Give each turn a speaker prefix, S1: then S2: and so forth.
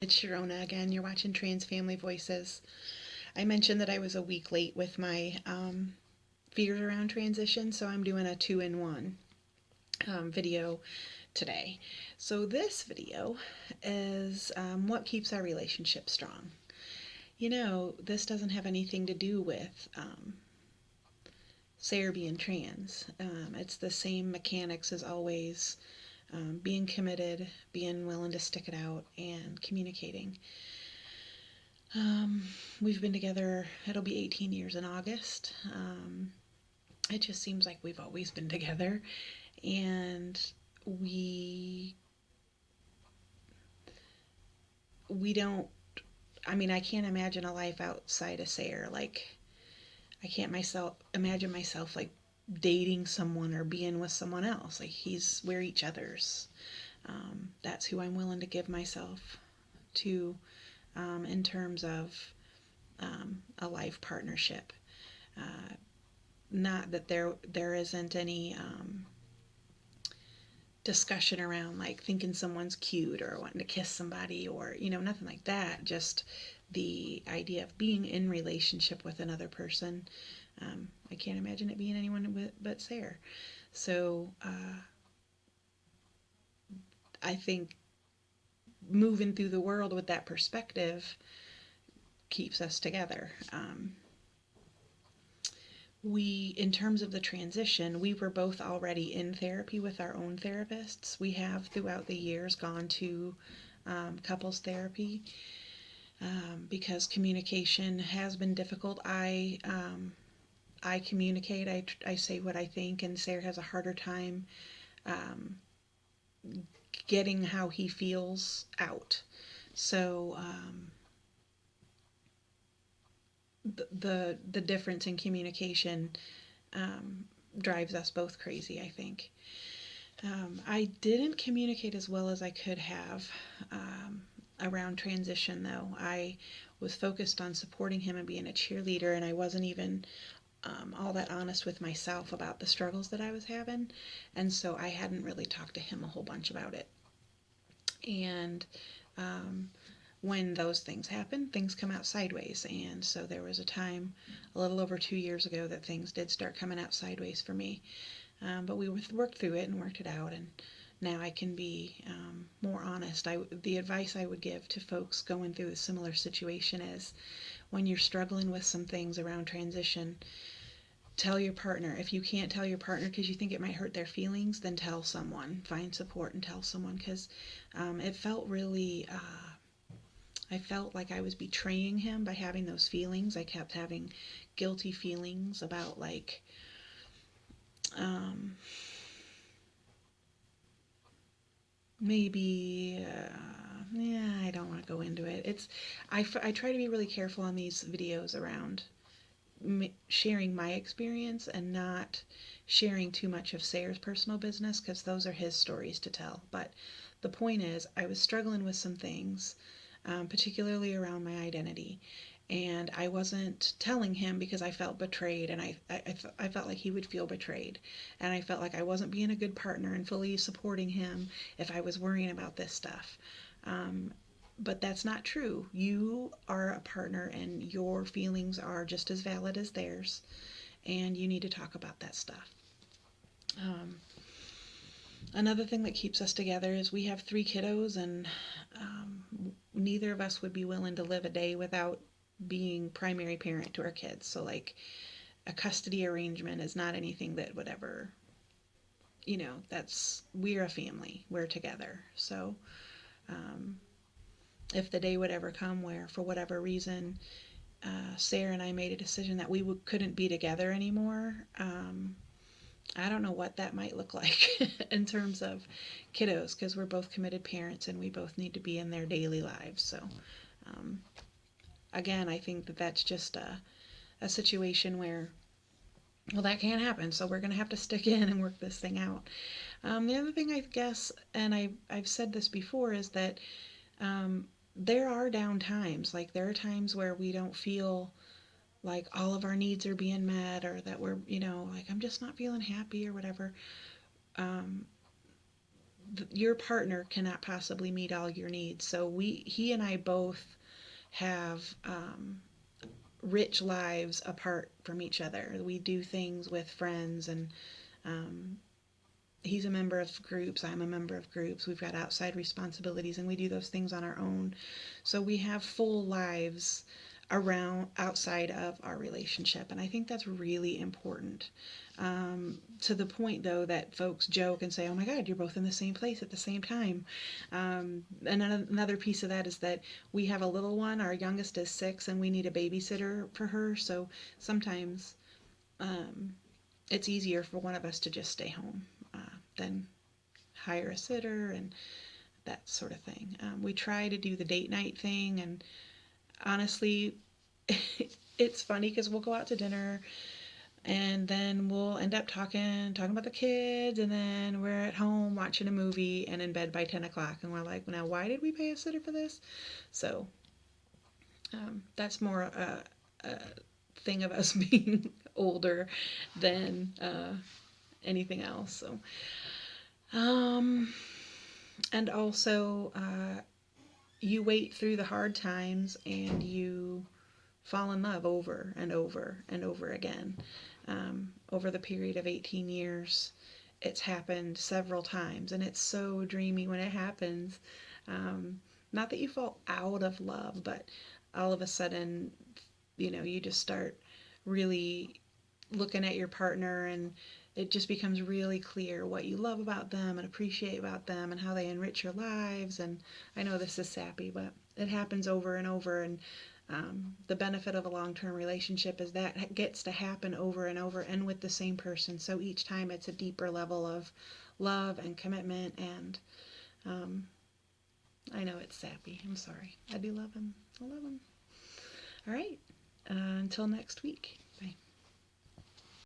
S1: It's Sharona again. You're watching Trans Family Voices. I mentioned that I was a week late with my fears around transition, so I'm doing a two-in-one video today. So this video is what keeps our relationship strong. You know, this doesn't have anything to do with Sarah being trans. It's the same mechanics as always. Being committed, being willing to stick it out, and communicating. We've been together, it'll be 18 years in August. It just seems like we've always been together. And we we don't, I mean, I can't imagine a life outside of Sayre. Like, I can't imagine myself like dating someone or being with someone else. Like, we're each other's. That's who I'm willing to give myself to in terms of a life partnership. Not that there isn't any discussion around like thinking someone's cute or wanting to kiss somebody or nothing like that. Just the idea of being in relationship with another person. I can't imagine it being anyone but Sarah. So I think moving through the world with that perspective keeps us together. In terms of the transition, we were both already in therapy with our own therapists. We have throughout the years gone to couples therapy because communication has been difficult. I communicate, I say what I think, and Sarah has a harder time um, getting how he feels out. So the difference in communication drives us both crazy, I think. I didn't communicate as well as I could have around transition, though. I was focused on supporting him and being a cheerleader, and I wasn't even all that honest with myself about the struggles that I was having, and so I hadn't really talked to him a whole bunch about it. And um, when those things happen, things come out sideways. And so there was a time a little over 2 years ago that things did start coming out sideways for me. But we worked through it and worked it out. And now I can be more honest. The advice I would give to folks going through a similar situation is when you're struggling with some things around transition, tell your partner. If you can't tell your partner because you think it might hurt their feelings, then tell someone. Find support and tell someone because it felt really I felt like I was betraying him by having those feelings. I kept having guilty feelings about like um, maybe yeah, I don't want to go into it. I try to be really careful on these videos around sharing my experience and not sharing too much of Sayre's personal business because those are his stories to tell. But the point is, I was struggling with some things, particularly around my identity. And I wasn't telling him because I felt betrayed, and I felt like he would feel betrayed. And I felt like I wasn't being a good partner and fully supporting him if I was worrying about this stuff. Um, but that's not true. You are a partner, and your feelings are just as valid as theirs, and you need to talk about that stuff. Um, Another thing that keeps us together is we have 3 kiddos, and neither of us would be willing to live a day without being primary parent to our kids. So, like, a custody arrangement is not anything that would ever, we're a family, we're together. So, um, if the day would ever come where, for whatever reason, Sarah and I made a decision that we couldn't be together anymore, I don't know what that might look like in terms of kiddos because we're both committed parents and we both need to be in their daily lives. So, um, again, I think that that's just a situation where, well, that can't happen. So we're going to have to stick in and work this thing out. The other thing, I guess, and I've said this before, is that there are down times. Like, there are times where we don't feel like all of our needs are being met or that we're, like, I'm just not feeling happy or whatever. Um, your partner cannot possibly meet all your needs. So he and I both have rich lives apart from each other. We do things with friends, and um, he's a member of groups, I'm a member of groups. We've got outside responsibilities, and we do those things on our own. So we have full lives around outside of our relationship, and I think that's really important. To the point, though, that folks joke and say, "Oh my God, you're both in the same place at the same time." And another piece of that is that we have a little one. Our youngest is 6, and we need a babysitter for her. So sometimes um, it's easier for one of us to just stay home than hire a sitter and that sort of thing. We try to do the date night thing, and honestly, it's funny because we'll go out to dinner and then we'll end up talking about the kids, and then we're at home watching a movie and in bed by 10 o'clock, and we're like, now why did we pay a sitter for this? So that's more a thing of us being older than anything else. So um, and also you wait through the hard times and you fall in love over and over and over again. Over the period of 18 years, it's happened several times, and it's so dreamy when it happens. Not that you fall out of love, but all of a sudden, you just start really looking at your partner, and it just becomes really clear what you love about them and appreciate about them and how they enrich your lives. And I know this is sappy, but it happens over and over. And the benefit of a long-term relationship is that gets to happen over and over and with the same person. So each time it's a deeper level of love and commitment. And I know it's sappy. I'm sorry. I do love him. I love him. All right. Until next week.